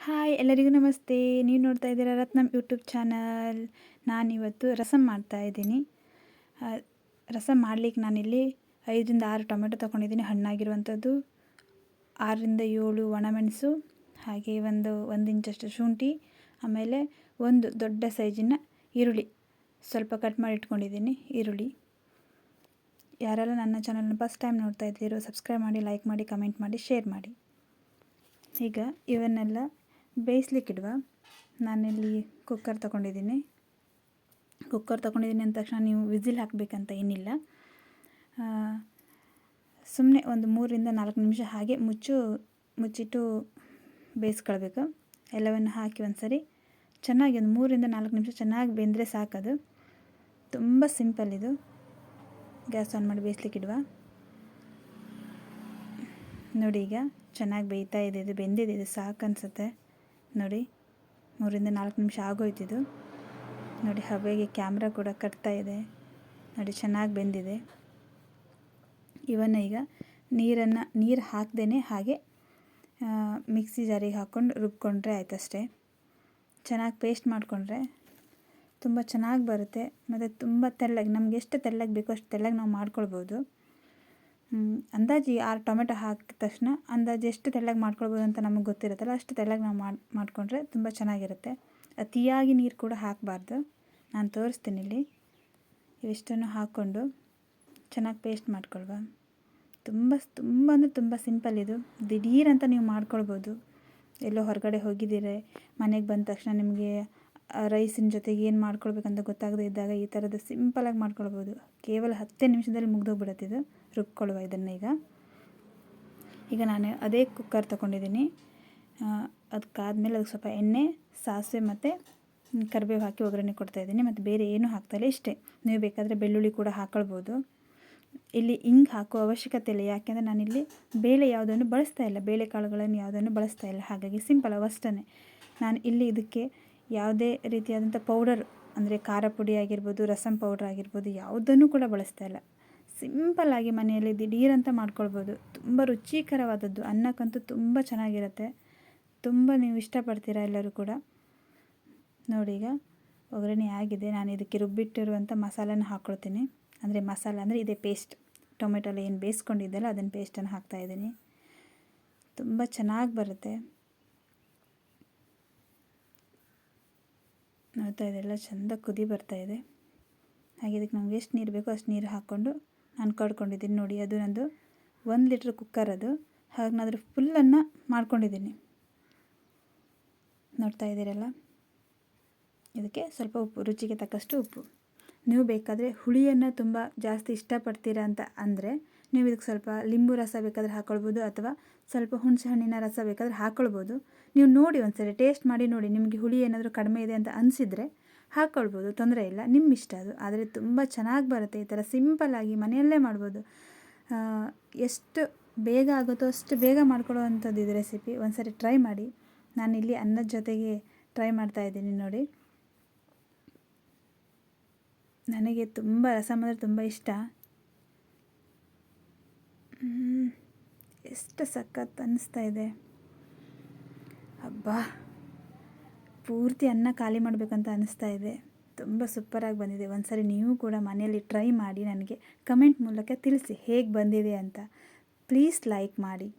Hi ಎಲ್ಲರಿಗೂ ನಮಸ್ತೆ. ನೀವು ನೋಡ್ತಾ ಇದ್ದೀರಾ ರತ್ನಂ ಯೂಟ್ಯೂಬ್ ಚಾನಲ್. ನಾನಿವತ್ತು ರಸಮ್ ಮಾಡ್ತಾಯಿದ್ದೀನಿ. ರಸಮ್ ಮಾಡಲಿಕ್ಕೆ ನಾನಿಲ್ಲಿ 5ರಿಂದ 6 ಟೊಮೆಟೊ ತೊಗೊಂಡಿದ್ದೀನಿ, ಹಣ್ಣಾಗಿರುವಂಥದ್ದು. 6ರಿಂದ 7 ಒಣಮೆಣಸು, ಹಾಗೆ ಒಂದು ಇಂಚಷ್ಟು ಶುಂಠಿ, ಆಮೇಲೆ ಒಂದು ದೊಡ್ಡ ಸೈಜಿನ ಈರುಳ್ಳಿ ಸ್ವಲ್ಪ ಕಟ್ ಮಾಡಿ ಇಟ್ಕೊಂಡಿದ್ದೀನಿ. ಈರುಳ್ಳಿ ಯಾರೆಲ್ಲ ನನ್ನ ಚಾನಲ್ನ ಫಸ್ಟ್ ಟೈಮ್ ನೋಡ್ತಾ ಇದ್ದೀರೋ ಸಬ್ಸ್ಕ್ರೈಬ್ ಮಾಡಿ, ಲೈಕ್ ಮಾಡಿ, ಕಮೆಂಟ್ ಮಾಡಿ, ಶೇರ್ ಮಾಡಿ. ಈಗ ಇವನ್ನೆಲ್ಲ ಬೇಯಿಸ್ಲಿಕ್ಕಿಡುವ. ನಾನಿಲ್ಲಿ ಕುಕ್ಕರ್ ತೊಗೊಂಡಿದ್ದೀನಿ ಅಂದ ತಕ್ಷಣ ನೀವು ವಿಸಿಲ್ ಹಾಕಬೇಕಂತ ಏನಿಲ್ಲ. ಸುಮ್ಮನೆ ಒಂದು 3ರಿಂದ 4 ನಿಮಿಷ ಹಾಗೆ ಮುಚ್ಚಿಟ್ಟು ಬೇಯಿಸ್ಕೊಳ್ಬೇಕು. ಎಲ್ಲವನ್ನು ಹಾಕಿ ಒಂದು ಸರಿ ಚೆನ್ನಾಗಿ ಒಂದು 3ರಿಂದ 4 ನಿಮಿಷ ಚೆನ್ನಾಗಿ ಬೆಂದರೆ ಸಾಕದು. ತುಂಬ ಸಿಂಪಲ್ ಇದು. ಗ್ಯಾಸ್ ಆನ್ ಮಾಡಿ ಬೇಯಿಸ್ಲಿಕ್ಕಿಡುವ. ನೋಡಿ, ಈಗ ಚೆನ್ನಾಗಿ ಬೇಯ್ತಾ ಇದೆ, ಇದು ಬೆಂದಿದೆ, ಇದು ಸಾಕು ಅನಿಸುತ್ತೆ. ನೋಡಿ, 3ರಿಂದ 4 ನಿಮಿಷ ಆಗೋಯ್ತಿದು. ನೋಡಿ, ಹಬೆಗೆ ಕ್ಯಾಮ್ರಾ ಕೂಡ ಕಟ್ತಾ ಇದೆ. ನೋಡಿ, ಚೆನ್ನಾಗಿ ಬೆಂದಿದೆ. ಇವನ್ನ ಈಗ ನೀರು ಹಾಕ್ದೇ ಹಾಗೆ ಮಿಕ್ಸಿ ಜಾರಿಗೆ ಹಾಕ್ಕೊಂಡು ರುಬ್ಕೊಂಡ್ರೆ ಆಯ್ತಷ್ಟೇ. ಚೆನ್ನಾಗಿ ಪೇಸ್ಟ್ ಮಾಡಿಕೊಂಡ್ರೆ ತುಂಬ ಚೆನ್ನಾಗಿ ಬರುತ್ತೆ. ಮತ್ತು ತುಂಬ ತೆಳ್ಳಗೆ, ನಮ್ಗೆ ಎಷ್ಟು ತೆಳ್ಳಗೆ ಬೇಕೋ ಅಷ್ಟು ತೆಳ್ಳಗೆ ನಾವು ಮಾಡ್ಕೊಳ್ಬೋದು. ಅಂದಾಜು 6 ಟೊಮೆಟೊ ಹಾಕಿದ ತಕ್ಷಣ ಅಂದಾಜು ಎಷ್ಟು ತೆಳ್ಳಗೆ ಮಾಡ್ಕೊಳ್ಬೋದು ಅಂತ ನಮಗೆ ಗೊತ್ತಿರುತ್ತಲ್ಲ, ಅಷ್ಟು ತೆಳ್ಳಗೆ ನಾವು ಮಾಡಿಕೊಂಡ್ರೆ ತುಂಬ ಚೆನ್ನಾಗಿರುತ್ತೆ. ಅತಿಯಾಗಿ ನೀರು ಕೂಡ ಹಾಕಬಾರ್ದು. ನಾನು ತೋರಿಸ್ತೀನಿ ಇಲ್ಲಿ. ಇವಿಷ್ಟನ್ನು ಹಾಕ್ಕೊಂಡು ಚೆನ್ನಾಗಿ ಪೇಸ್ಟ್ ಮಾಡ್ಕೊಳ್ವ. ತುಂಬ ಅಂದರೆ ತುಂಬ ಸಿಂಪಲ್ ಇದು. ದಿಢೀರಂತ ನೀವು ಮಾಡ್ಕೊಳ್ಬೋದು. ಎಲ್ಲೋ ಹೊರಗಡೆ ಹೋಗಿದ್ದೀರಿ, ಮನೆಗೆ ಬಂದ ತಕ್ಷಣ ನಿಮಗೆ ರೈಸಿನ ಜೊತೆಗೆ ಏನು ಮಾಡ್ಕೊಳ್ಬೇಕಂತ ಗೊತ್ತಾಗದೇ ಇದ್ದಾಗ ಈ ಥರದ್ದು ಸಿಂಪಲಾಗಿ ಮಾಡ್ಕೊಳ್ಬೋದು. ಕೇವಲ 10 ನಿಮಿಷದಲ್ಲಿ ಮುಗ್ದೋಗ್ಬಿಡುತ್ತೆ ಇದು. ರುಬ್ಕೊಳ್ಳುವ ಇದನ್ನು. ಈಗ ನಾನು ಅದೇ ಕುಕ್ಕರ್ ತೊಗೊಂಡಿದ್ದೀನಿ. ಅದಕ್ಕಾದಮೇಲೆ ಅದಕ್ಕೆ ಸ್ವಲ್ಪ ಎಣ್ಣೆ, ಸಾಸಿವೆ ಮತ್ತು ಕರಿಬೇವು ಹಾಕಿ ಒಗ್ಗರಣೆ ಕೊಡ್ತಾಯಿದ್ದೀನಿ. ಮತ್ತು ಬೇರೆ ಏನೂ ಹಾಕ್ತಾಯಿಲ್ಲ, ಇಷ್ಟೇ. ನೀವು ಬೇಕಾದರೆ ಬೆಳ್ಳುಳ್ಳಿ ಕೂಡ ಹಾಕ್ಕೊಳ್ಬೋದು. ಇಲ್ಲಿ ಹಿಂಗೆ ಹಾಕೋ ಅವಶ್ಯಕತೆ ಇಲ್ಲ, ಯಾಕೆಂದರೆ ನಾನಿಲ್ಲಿ ಬೇಳೆ ಯಾವುದನ್ನು ಬಳಸ್ತಾ ಇಲ್ಲ, ಬೇಳೆಕಾಳುಗಳನ್ನು ಯಾವುದನ್ನು ಬಳಸ್ತಾ ಇಲ್ಲ. ಹಾಗಾಗಿ ಸಿಂಪಲ್ ಅವಷ್ಟೇ. ನಾನು ಇಲ್ಲಿ ಇದಕ್ಕೆ ಯಾವುದೇ ರೀತಿಯಾದಂಥ ಪೌಡರ್ ಅಂದರೆ ಖಾರ ಪುಡಿ ಆಗಿರ್ಬೋದು, ರಸಮ್ ಪೌಡ್ರ್ ಆಗಿರ್ಬೋದು, ಯಾವುದನ್ನು ಕೂಡ ಬಳಸ್ತಾ ಇಲ್ಲ. ಸಿಂಪಲ್ಲಾಗಿ ಮನೆಯಲ್ಲಿ ದಿಢೀರಂತ ಮಾಡ್ಕೊಳ್ಬೋದು. ತುಂಬ ರುಚಿಕರವಾದದ್ದು. ಅನ್ನಕ್ಕಂತೂ ತುಂಬ ಚೆನ್ನಾಗಿರುತ್ತೆ. ತುಂಬ ನೀವು ಇಷ್ಟಪಡ್ತೀರಾ ಎಲ್ಲರೂ ಕೂಡ. ನೋಡಿ, ಈಗ ಒಗ್ಗರಣೆ ಆಗಿದೆ. ನಾನು ಇದಕ್ಕೆ ರುಬ್ಬಿಟ್ಟಿರುವಂಥ ಮಸಾಲನ ಹಾಕ್ಕೊಳ್ತೀನಿ. ಅಂದರೆ ಮಸಾಲ ಅಂದರೆ ಇದೇ ಪೇಸ್ಟ್, ಟೊಮೆಟೊಲ್ಲ ಏನು ಬೇಯಿಸ್ಕೊಂಡಿದ್ದೆಲ್ಲ ಅದನ್ನು ಪೇಸ್ಟನ್ನು ಹಾಕ್ತಾಯಿದ್ದೀನಿ. ತುಂಬ ಚೆನ್ನಾಗಿ ಬರುತ್ತೆ. ನೋಡ್ತಾ ಇದೆಲ್ಲ ಚೆಂದ ಕುದಿ ಬರ್ತಾಯಿದೆ. ಹಾಗೆ ಇದಕ್ಕೆ ನಮ್ಗೆ ಎಷ್ಟು ನೀರು ಬೇಕೋ ಅಷ್ಟು ನೀರು ಹಾಕ್ಕೊಂಡು ನಾನು ಕಡ್ಕೊಂಡಿದ್ದೀನಿ. ನೋಡಿ, ಅದು ನಂದು 1 ಲೀಟ್ರ್ ಕುಕ್ಕರ್ ಅದು. ಹಾಗೆ ನಾನು ಅದ್ರ ಫುಲ್ಲನ್ನು ಮಾಡ್ಕೊಂಡಿದ್ದೀನಿ. ನೋಡ್ತಾ ಇದ್ದೀರಲ್ಲ. ಇದಕ್ಕೆ ಸ್ವಲ್ಪ ಉಪ್ಪು, ರುಚಿಗೆ ತಕ್ಕಷ್ಟು ಉಪ್ಪು. ನೀವು ಬೇಕಾದರೆ ಹುಳಿಯನ್ನು ತುಂಬ ಜಾಸ್ತಿ ಇಷ್ಟಪಡ್ತೀರಾ ಅಂತ ಅಂದರೆ ನೀವು ಇದಕ್ಕೆ ಸ್ವಲ್ಪ ಲಿಂಬು ರಸ ಬೇಕಾದರೆ ಹಾಕ್ಕೊಳ್ಬೋದು, ಅಥವಾ ಸ್ವಲ್ಪ ಹುಣಸೆ ಹಣ್ಣಿನ ರಸ ಬೇಕಾದರೆ ಹಾಕ್ಕೊಳ್ಬೋದು. ನೀವು ನೋಡಿ, ಒಂದ್ಸರಿ ಟೇಸ್ಟ್ ಮಾಡಿ ನೋಡಿ. ನಿಮಗೆ ಹುಳಿ ಏನಾದರೂ ಕಡಿಮೆ ಇದೆ ಅಂತ ಅನಿಸಿದರೆ ಹಾಕ್ಕೊಳ್ಬೋದು, ತೊಂದರೆ ಇಲ್ಲ, ನಿಮ್ಮ ಇಷ್ಟ ಅದು. ಆದರೆ ತುಂಬ ಚೆನ್ನಾಗಿ ಬರುತ್ತೆ. ಈ ಥರ ಸಿಂಪಲ್ಲಾಗಿ ಮನೆಯಲ್ಲೇ ಮಾಡ್ಬೋದು. ಎಷ್ಟು ಬೇಗ ಆಗುತ್ತೋ ಅಷ್ಟು ಬೇಗ ಮಾಡ್ಕೊಳ್ಳೋವಂಥದ್ದು ಇದು ರೆಸಿಪಿ. ಒಂದ್ಸರಿ ಟ್ರೈ ಮಾಡಿ. ನಾನಿಲ್ಲಿ ಅನ್ನದ ಜೊತೆಗೆ ಟ್ರೈ ಮಾಡ್ತಾಯಿದ್ದೀನಿ. ನೋಡಿ, ನನಗೆ ತುಂಬ ರಸಮ್ ಅಂದರೆ ತುಂಬ ಇಷ್ಟ. ಎಷ್ಟು ಸಖತ್ ಅನ್ನಿಸ್ತಾ ಇದೆ. ಹಬ್ಬ, ಪೂರ್ತಿ ಅನ್ನ ಖಾಲಿ ಮಾಡಬೇಕಂತ ಅನ್ನಿಸ್ತಾ ಇದೆ. ತುಂಬ ಸೂಪರಾಗಿ ಬಂದಿದೆ. ಒಂದ್ಸರಿ ನೀವು ಕೂಡ ಮನೆಯಲ್ಲಿ ಟ್ರೈ ಮಾಡಿ ನನಗೆ ಕಮೆಂಟ್ ಮೂಲಕ ತಿಳಿಸಿ ಹೇಗೆ ಬಂದಿದೆ ಅಂತ. ಪ್ಲೀಸ್ ಲೈಕ್ ಮಾಡಿ.